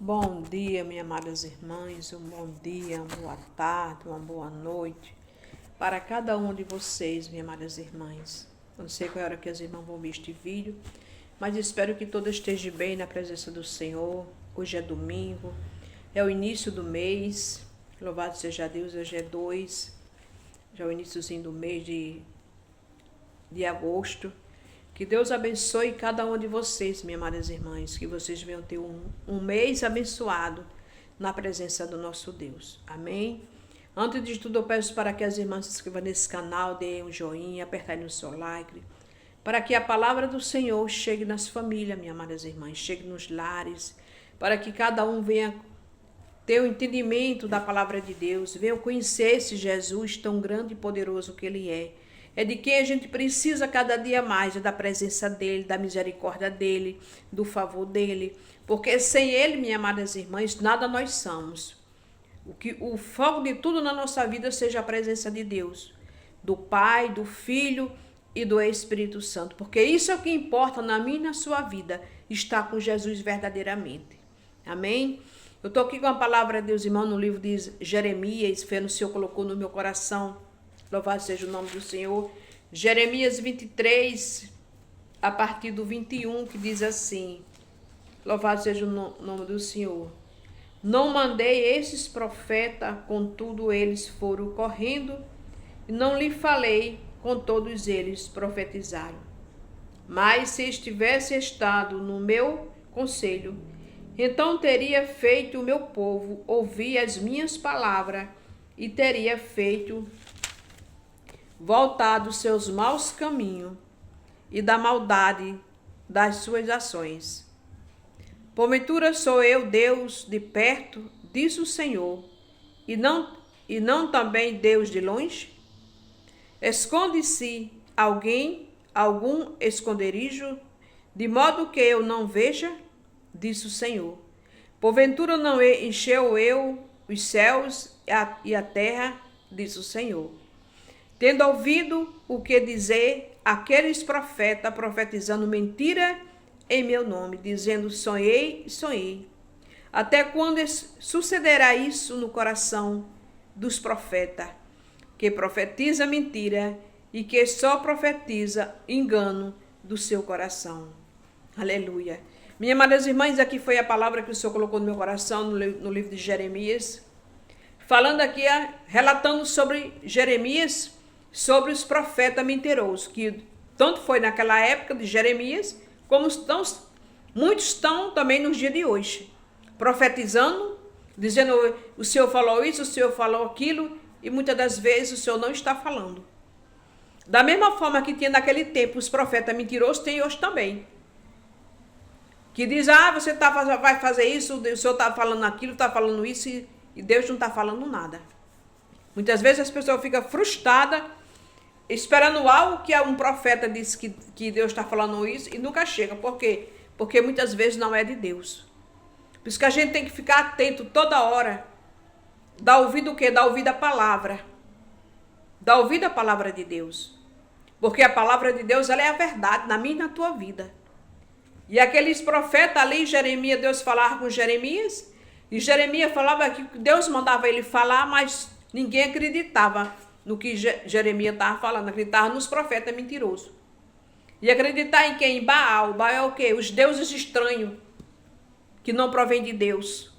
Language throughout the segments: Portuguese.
Bom dia, minhas amadas irmãs, um bom dia, uma boa tarde, uma boa noite para cada um de vocês, minhas amadas irmãs. Eu não sei qual é a hora que as irmãs vão ver este vídeo, mas espero que todas estejam bem na presença do Senhor. Hoje é domingo, é o início do mês, louvado seja Deus, hoje é 2, já é o iníciozinho do mês de agosto. Que Deus abençoe cada uma de vocês, minhas amadas irmãs, que vocês venham ter um mês abençoado na presença do nosso Deus. Amém? Antes de tudo, eu peço para que as irmãs se inscrevam nesse canal, deem um joinha, apertem no seu like, para que a palavra do Senhor chegue nas famílias, minhas amadas irmãs, chegue nos lares, para que cada um venha ter o entendimento da palavra de Deus, venha conhecer esse Jesus tão grande e poderoso que Ele é. É de quem a gente precisa cada dia mais, é da presença dEle, da misericórdia dEle, do favor dEle. Porque sem Ele, minhas amadas irmãs, nada nós somos. O foco de tudo na nossa vida seja a presença de Deus, do Pai, do Filho e do Espírito Santo. Porque isso é o que importa na minha e na sua vida, estar com Jesus verdadeiramente. Amém? Eu estou aqui com a palavra de Deus, irmão, no livro de Jeremias, foi o Senhor colocou no meu coração. Louvado seja o nome do Senhor. Jeremias 23, a partir do 21, que diz assim: louvado seja o nome do Senhor. Não mandei esses profetas, contudo eles foram correndo, e não lhe falei, com todos eles profetizaram. Mas se estivesse estado no meu conselho, então teria feito o meu povo ouvir as minhas palavras, e teria feito voltar dos seus maus caminhos e da maldade das suas ações. Porventura sou eu Deus de perto, diz o Senhor, e não também Deus de longe? Esconde-se algum esconderijo, de modo que eu não veja, diz o Senhor. Porventura não encheu eu os céus e a terra, diz o Senhor. Tendo ouvido o que dizer aqueles profetas profetizando mentira em meu nome, dizendo sonhei, sonhei. Até quando sucederá isso no coração dos profetas, que profetiza mentira e que só profetiza engano do seu coração? Aleluia. Minhas amadas irmãs, aqui foi a palavra que o Senhor colocou no meu coração no livro de Jeremias, falando aqui, relatando sobre Jeremias, sobre os profetas mentirosos, que tanto foi naquela época de Jeremias, como muitos estão também nos dias de hoje, profetizando, dizendo o Senhor falou isso, o Senhor falou aquilo, e muitas das vezes o Senhor não está falando. Da mesma forma que tinha naquele tempo os profetas mentirosos, tem hoje também. Que diz, você vai fazer isso, o Senhor está falando aquilo, está falando isso, e Deus não está falando nada. Muitas vezes as pessoas ficam frustradas, esperando algo que um profeta disse que Deus está falando isso e nunca chega. Por quê? Porque muitas vezes não é de Deus. Por isso que a gente tem que ficar atento toda hora. Dar ouvido o quê? Dar ouvido à palavra. Dar ouvido à palavra de Deus. Porque a palavra de Deus, ela é a verdade na minha e na tua vida. E aqueles profetas ali, Jeremias, Deus falava com Jeremias, e Jeremias falava que Deus mandava ele falar, mas ninguém acreditava no que Jeremias estava falando, acreditava nos profetas mentirosos. E acreditar em quem? Em Baal. Baal é o quê? Os deuses estranhos, que não provém de Deus.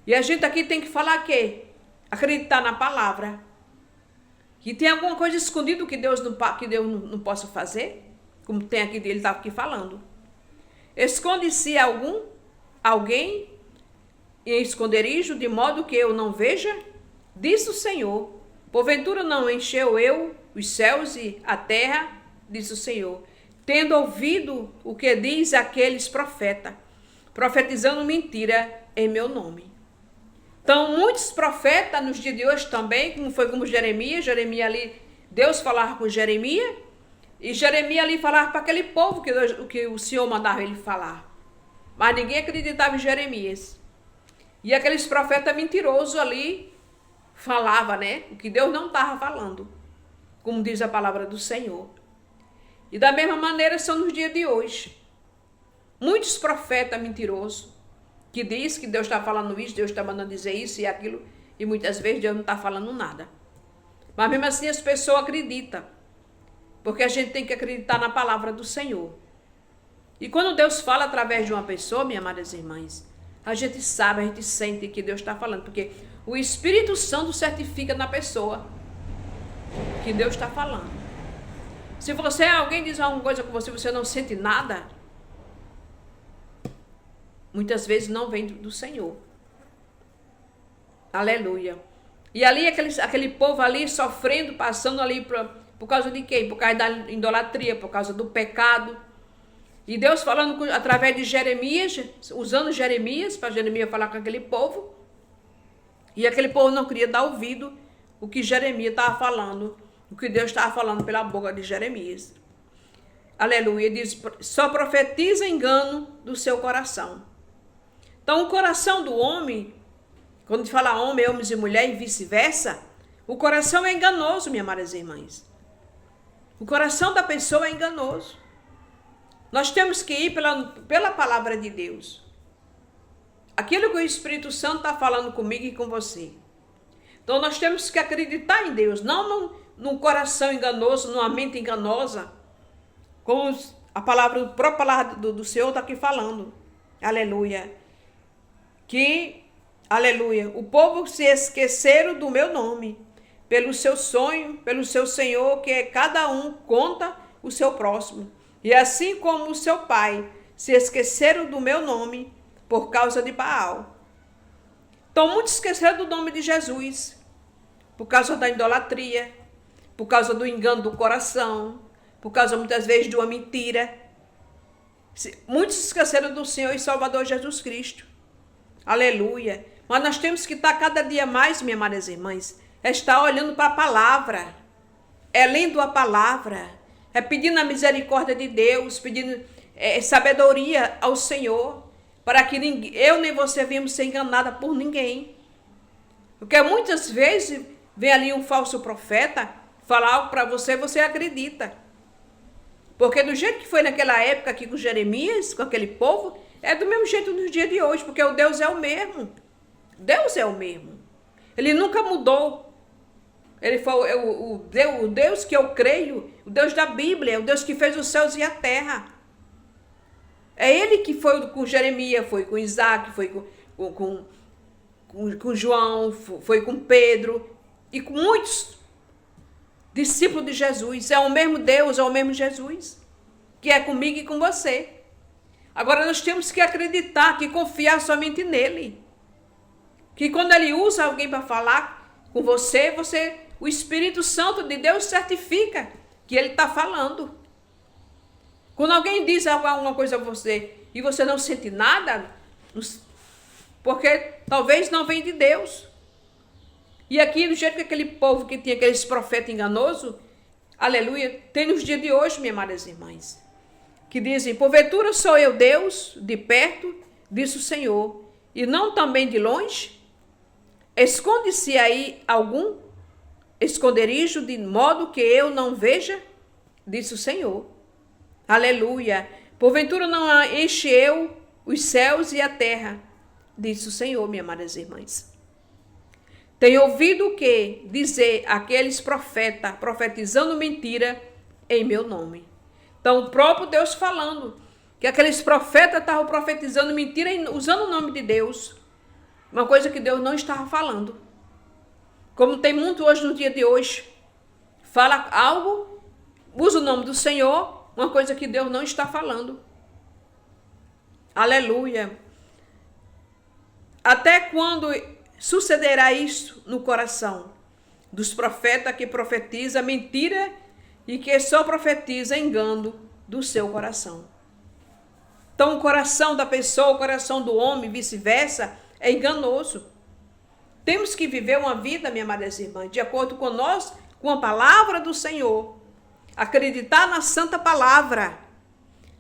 E a gente aqui tem que falar quê? Acreditar na palavra. Que tem alguma coisa escondida que Deus não possa fazer, como tem aqui, ele estava aqui falando. Esconde-se alguém em esconderijo, de modo que eu não veja, diz o Senhor. Porventura não encheu eu os céus e a terra, diz o Senhor, tendo ouvido o que diz aqueles profetas, profetizando mentira em meu nome. Então, muitos profetas nos dias de hoje também, como Jeremias ali, Deus falava com Jeremias, e Jeremias ali falava para aquele povo que o Senhor mandava ele falar. Mas ninguém acreditava em Jeremias. E aqueles profetas mentirosos ali falava, né? O que Deus não estava falando, como diz a palavra do Senhor. E da mesma maneira são nos dias de hoje. Muitos profetas mentirosos que diz que Deus está falando isso, Deus está mandando dizer isso e aquilo, e muitas vezes Deus não está falando nada. Mas mesmo assim as pessoas acreditam, porque a gente tem que acreditar na palavra do Senhor. E quando Deus fala através de uma pessoa, minhas amadas irmãs, a gente sabe, a gente sente que Deus está falando, porque o Espírito Santo certifica na pessoa que Deus está falando. Se alguém diz alguma coisa com você, você não sente nada, muitas vezes não vem do Senhor. Aleluia. E ali aquele povo ali sofrendo, passando ali por causa de quê? Por causa da idolatria, por causa do pecado. E Deus falando através de Jeremias, usando Jeremias, para Jeremias falar com aquele povo. E aquele povo não queria dar ouvido o que Jeremias estava falando, o que Deus estava falando pela boca de Jeremias. Aleluia. Diz, só profetiza engano do seu coração. Então o coração do homem, quando a gente fala homem, homens e mulher e vice-versa, o coração é enganoso, minhas amadas irmãs. O coração da pessoa é enganoso. Nós temos que ir pela palavra de Deus. Aquilo que o Espírito Santo está falando comigo e com você. Então nós temos que acreditar em Deus, não num coração enganoso, numa mente enganosa, como a própria palavra do Senhor está aqui falando. Aleluia. Aleluia, o povo se esqueceram do meu nome, pelo seu sonho, pelo seu Senhor, que cada um conta o seu próximo. E assim como o seu pai se esqueceram do meu nome por causa de Baal. Então muitos esqueceram do nome de Jesus, por causa da idolatria, por causa do engano do coração, por causa muitas vezes de uma mentira. Muitos esqueceram do Senhor e Salvador Jesus Cristo. Aleluia. Mas nós temos que estar cada dia mais, minhas amadas irmãs, é estar olhando para a palavra, é lendo a palavra, é pedindo a misericórdia de Deus, pedindo sabedoria ao Senhor, para que eu nem você venhamos ser enganada por ninguém. Porque muitas vezes vem ali um falso profeta falar algo para você, você acredita. Porque do jeito que foi naquela época aqui com Jeremias, com aquele povo, é do mesmo jeito nos dias de hoje, porque o Deus é o mesmo. Deus é o mesmo. Ele nunca mudou. Ele foi o Deus que eu creio, o Deus da Bíblia, o Deus que fez os céus e a terra. É ele que foi com Jeremias, foi com Isaac, foi com João, foi com Pedro e com muitos discípulos de Jesus. É o mesmo Deus, é o mesmo Jesus, que é comigo e com você. Agora nós temos que acreditar, que confiar somente nele. Que quando ele usa alguém para falar com você, o Espírito Santo de Deus certifica que ele está falando. Quando alguém diz alguma coisa a você e você não sente nada, porque talvez não vem de Deus. E aqui, do jeito que aquele povo que tinha aqueles profetas enganosos, aleluia, tem nos dias de hoje, minhas amadas irmãs, que dizem, porventura sou eu Deus, de perto, disse o Senhor, e não também de longe? Esconde-se aí algum esconderijo, de modo que eu não veja, disse o Senhor. Aleluia. Porventura não enche eu os céus e a terra, disse o Senhor, minhas amadas irmãs. Tenho ouvido o que dizer aqueles profetas, profetizando mentira em meu nome. Então, o próprio Deus falando que aqueles profetas estavam profetizando mentira usando o nome de Deus. Uma coisa que Deus não estava falando. Como tem muito hoje no dia de hoje. Fala algo, usa o nome do Senhor, uma coisa que Deus não está falando. Aleluia. Até quando sucederá isso no coração dos profetas que profetizam mentira e que só profetiza engano do seu coração? Então o coração da pessoa, o coração do homem, vice-versa, é enganoso. Temos que viver uma vida, minha amada irmã, de acordo com nós, com a palavra do Senhor. Acreditar na santa palavra.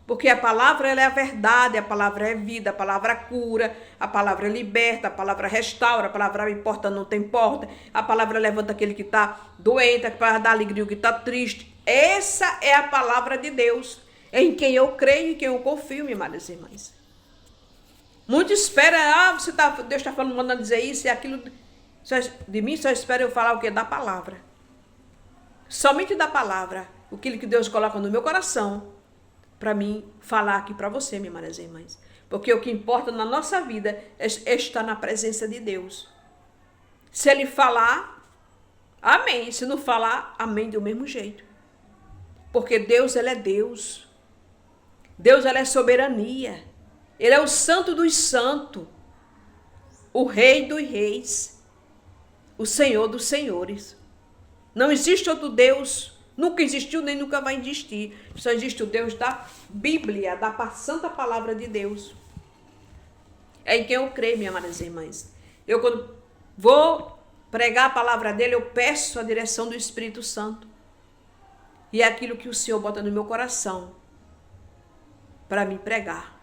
Porque a palavra ela é a verdade, a palavra é vida, a palavra cura, a palavra liberta, a palavra restaura, a palavra importa, não tem porta, a palavra levanta aquele que está doente, a palavra dá alegria ao que está triste. Essa é a palavra de Deus, em quem eu creio e em quem eu confio, minhas amadas irmãs. Muito espera, Deus está falando, mandando dizer isso e aquilo. De mim só espera eu falar o quê? Da palavra. Somente da palavra. Aquilo que Deus coloca no meu coração. Para mim falar aqui para você, minhas irmãs e irmãs. Porque o que importa na nossa vida é estar na presença de Deus. Se Ele falar, amém. Se não falar, amém do mesmo jeito. Porque Deus, Ele é Deus. Deus, Ele é soberania. Ele é o santo dos santos. O rei dos reis. O Senhor dos senhores. Não existe outro Deus. Nunca existiu, nem nunca vai existir. Só existe o Deus da Bíblia, da santa palavra de Deus. É em quem eu creio, minhas amadas irmãs. Eu, quando vou pregar a palavra dele, eu peço a direção do Espírito Santo. E é aquilo que o Senhor bota no meu coração para me pregar.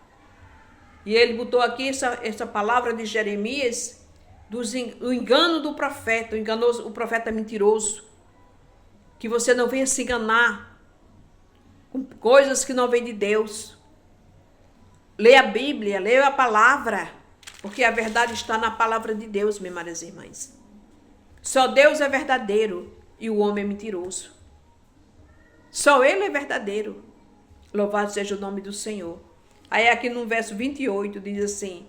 E ele botou aqui essa palavra de Jeremias, do engano do profeta, o profeta mentiroso. Que você não venha se enganar com coisas que não vêm de Deus. Leia a Bíblia, leia a palavra, porque a verdade está na palavra de Deus, minhas irmãs e irmãs. Só Deus é verdadeiro e o homem é mentiroso. Só Ele é verdadeiro. Louvado seja o nome do Senhor. Aí aqui no verso 28 diz assim: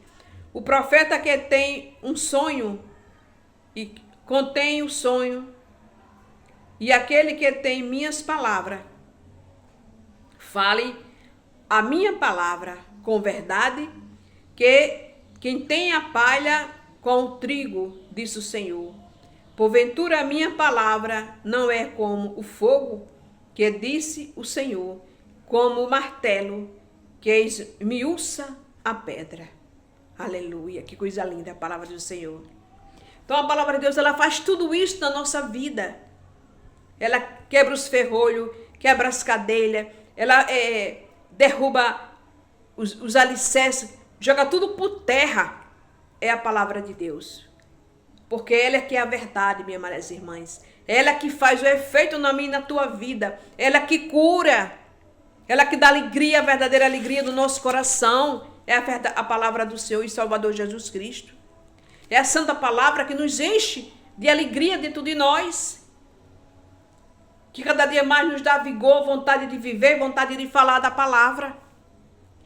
o profeta que tem um sonho e contém o sonho, e aquele que tem minhas palavras, fale a minha palavra com verdade, que quem tem a palha com o trigo, disse o Senhor. Porventura a minha palavra não é como o fogo, que disse o Senhor, como o martelo que esmiuça a pedra. Aleluia, que coisa linda a palavra do Senhor. Então a palavra de Deus, ela faz tudo isso na nossa vida. Ela quebra os ferrolhos, quebra as cadeias, ela derruba os alicerces, joga tudo por terra. É a palavra de Deus. Porque ela é que é a verdade, minhas irmãs e irmãs. Ela que faz o efeito na minha e na tua vida. Ela que cura. Ela que dá alegria, a verdadeira alegria do nosso coração. É a palavra do Senhor e Salvador Jesus Cristo. É a santa palavra que nos enche de alegria dentro de nós. Que cada dia mais nos dá vigor, vontade de viver, vontade de falar da palavra.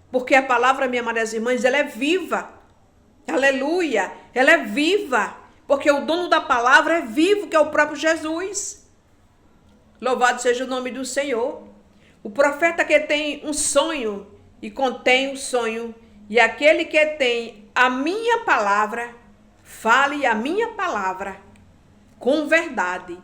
Porque a palavra, minhas irmãs e irmãs, ela é viva. Aleluia! Ela é viva. Porque o dono da palavra é vivo, que é o próprio Jesus. Louvado seja o nome do Senhor. O profeta que tem um sonho e contém o sonho, e aquele que tem a minha palavra, fale a minha palavra com verdade.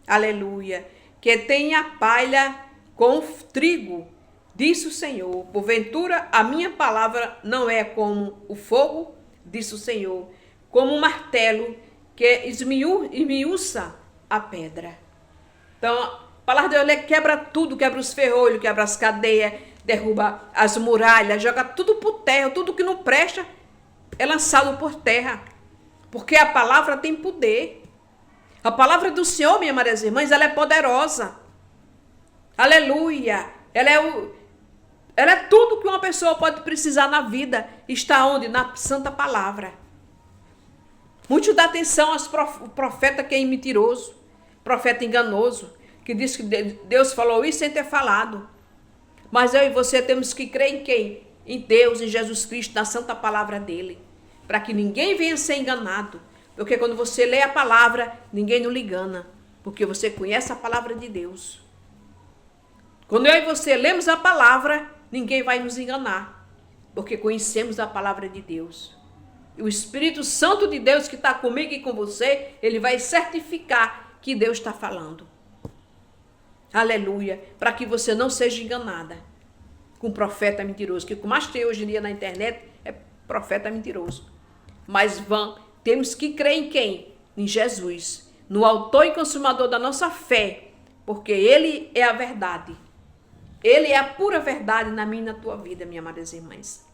Aleluia. Que tem a palha com o trigo, disse o Senhor. Porventura a minha palavra não é como o fogo, disse o Senhor, como um martelo que esmiuça a pedra. Então, a palavra de Deus quebra tudo, quebra os ferrolhos, quebra as cadeias, derruba as muralhas, joga tudo por terra, tudo que não presta é lançado por terra. Porque a palavra tem poder. A palavra do Senhor, minhas irmãs e irmãs, ela é poderosa. Aleluia. Ela é tudo que uma pessoa pode precisar na vida. Está onde? Na santa palavra. Muito dá atenção aos profeta que é mentiroso, profeta enganoso, que diz que Deus falou isso sem ter falado. Mas eu e você temos que crer em quem? Em Deus, em Jesus Cristo, na santa palavra dele. Para que ninguém venha ser enganado. Porque quando você lê a palavra, ninguém não lhe engana. Porque você conhece a palavra de Deus. Quando eu e você lemos a palavra, ninguém vai nos enganar. Porque conhecemos a palavra de Deus. E o Espírito Santo de Deus que está comigo e com você, ele vai certificar que Deus está falando. Aleluia. Para que você não seja enganada com profeta mentiroso. Que o que mais tem hoje em dia na internet é profeta mentiroso. Mas temos que crer em quem? Em Jesus. No autor e consumador da nossa fé. Porque ele é a verdade. Ele é a pura verdade na minha e na tua vida, minhas amadas irmãs.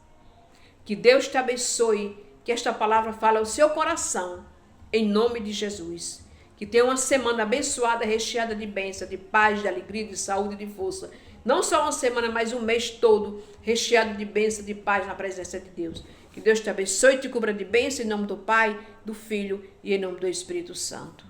Que Deus te abençoe. Que esta palavra fale ao seu coração. Em nome de Jesus. Que tenha uma semana abençoada, recheada de bênção, de paz, de alegria, de saúde e de força. Não só uma semana, mas um mês todo recheado de bênção, de paz na presença de Deus. Que Deus te abençoe e te cubra de bênção em nome do Pai, do Filho e em nome do Espírito Santo.